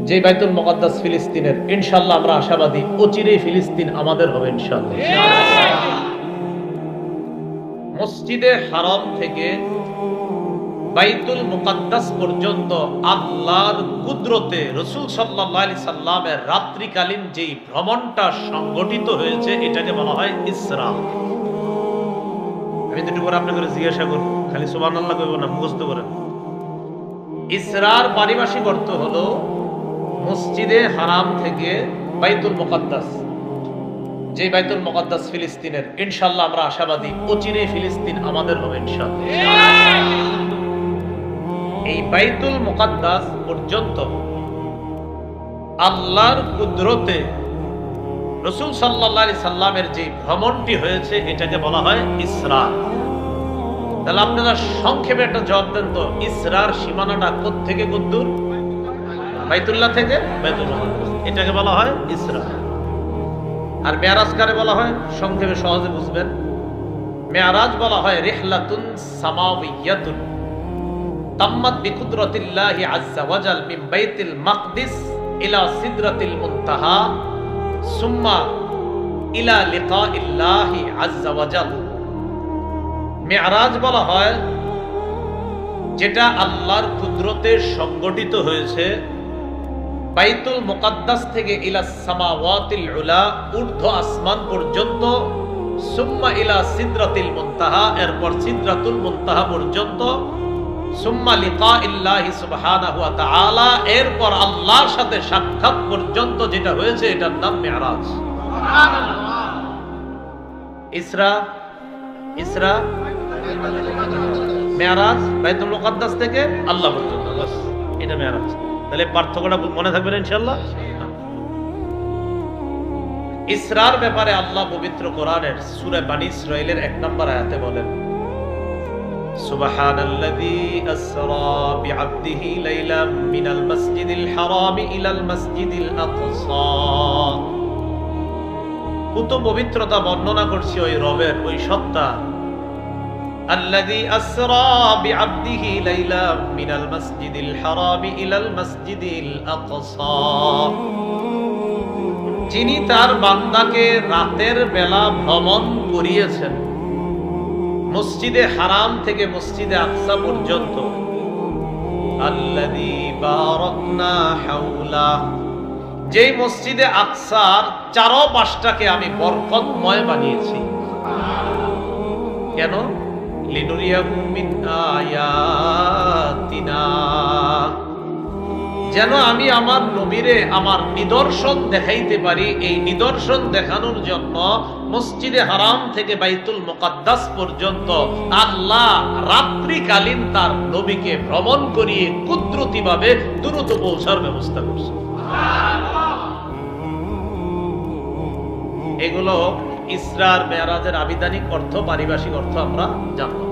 যে বাইতুল মুকাদ্দাস ফিলিস্তিনের, ইনশাআল্লাহ আমরা আশাবাদী অচিরেই ফিলিস্তিন আমাদের হবে ইনশাআল্লাহ। মসজিদে হারাম থেকে বাইতুল মুকাদ্দাস পর্যন্ত আল্লাহর কুদরতে রাসূল সাল্লাল্লাহু আলাইহি সাল্লামের রাত্রিকালীন যেই ভ্রমণটা সংগঠিত হয়েছে এটাকে বলা হয় ইসরা। আমি দুটো করে আপনাকে জিজ্ঞাসা করব, খালি সুবহানাল্লাহ কইব না, মুখস্থ করেন। ইসরার পারিভাষিক অর্থ হলো মসজিদে হারাম থেকে বাইতুল মুকাদ্দাস, যে বাইতুল মুকাদ্দাস ফিলিস্তিনের, ইনশাআল্লাহ আমরা আশাবাদী অচিরেই ফিলিস্তিন আমাদের হবে ইনশাআল্লাহ। এই বাইতুল মুকাদ্দাস পর্যন্ত আল্লাহর কুদরতে রাসূল সাল্লাল্লাহু আলাইহি সাল্লামের যে ভ্রমণটি হয়েছে এটাকে বলা হয় ইসরা। তাহলে আপনারা সংক্ষেপে একটা জবাব দেন তো, ইসরার সীমানাটা কোথা থেকে কতদূর? বাইতুল্লাহ থেকে বাইতুল মুকাদ্দাস, এটাকে বলা হয় ইসরা। আর মেরাজ কারে বলা হয়? সংক্ষেপে সহজে বুঝবেন, মেরাজ বলা হয় রিহলাতুন সামাওয়িয়াতুন তাম্মাত বিকুদরাতিল্লাহি আযজা ওয়াজাল মিন বাইতুল মাকদিস ইলা সিদরাতিল মুনতাহা সুম্মা ইলা লিকাইল্লাহি আযজা ওয়াজাল। মেরাজ বলা হয় যেটা আল্লাহর কুদরতে সংগঠিত হয়েছে বাইতুল মুকাদ্দাস থেকে ইলা সামাওয়াতিল উলা, ঊর্ধ্ব আসমান পর্যন্ত, সুম্মা ইলা সিদরাতিল মুনতাহা, এরপর সিদরাতুল মুনতাহা পর্যন্ত, সুম্মা লিকাইল্লাহি সুবহানাহু ওয়া তাআলা, এরপর আল্লাহর সাথে সাক্ষাৎ পর্যন্ত যেটা হয়েছে এটার নাম মেরাজ। সুবহানাল্লাহ। ইসরা মেরাজ বাইতুল মুকাদ্দাস থেকে আল্লাহ পর্যন্ত, বাস এটা মেরাজ। তাহলে পার্থক্যটা মনে থাকবে না ইনশাআল্লাহ। ইসরার ব্যাপারে আল্লাহ পবিত্র কোরআনের সূরা বনী ইসরাঈলের 1 নম্বর আয়াতে বলেন, সুবহানাল্লাযী আসরা বিআবদিহি লাইলাম মিনাল মাসজিদিল হারাম ইলাল মাসজিদিল আকসা। কত পবিত্রতা বর্ণনা করছি ওই রবের, ওই সত্তা, আল্লাযী আসরা বিআবদিহি লাইলাম মিনাল মাসজিদিল হারাম ইলাল মাসজিদিল আকসা, যিনি তার বান্দাকে রাতের বেলা ভ্রমণ করিয়েছেন মসজিদে হারাম থেকে মসজিদে আকসা পর্যন্ত। আল্লাযী বারাকনা হাওলা, যেই মসজিদে আকসার চারপাশটাকে আমি বরকতময় বানিয়েছি। কেন? লিনুরিয়াহু মিন আয়াতিনা, যেন আমি আমার নবীরে আমার নিদর্শন দেখাইতে পারি। এই নিদর্শন দেখানোর জন্য মসজিদে হারাম থেকে বাইতুল মুকাদ্দাস পর্যন্ত আল্লাহ রাত্রিকালীন তার নবীকে ভ্রমণ করিয়ে কুদরতিভাবে দ্রুত পৌঁছার ব্যবস্থা করছে। এগুলো ইসরার মেরাজের আবিধানিক অর্থ, পারিভাষিক অর্থ আমরা জানলাম।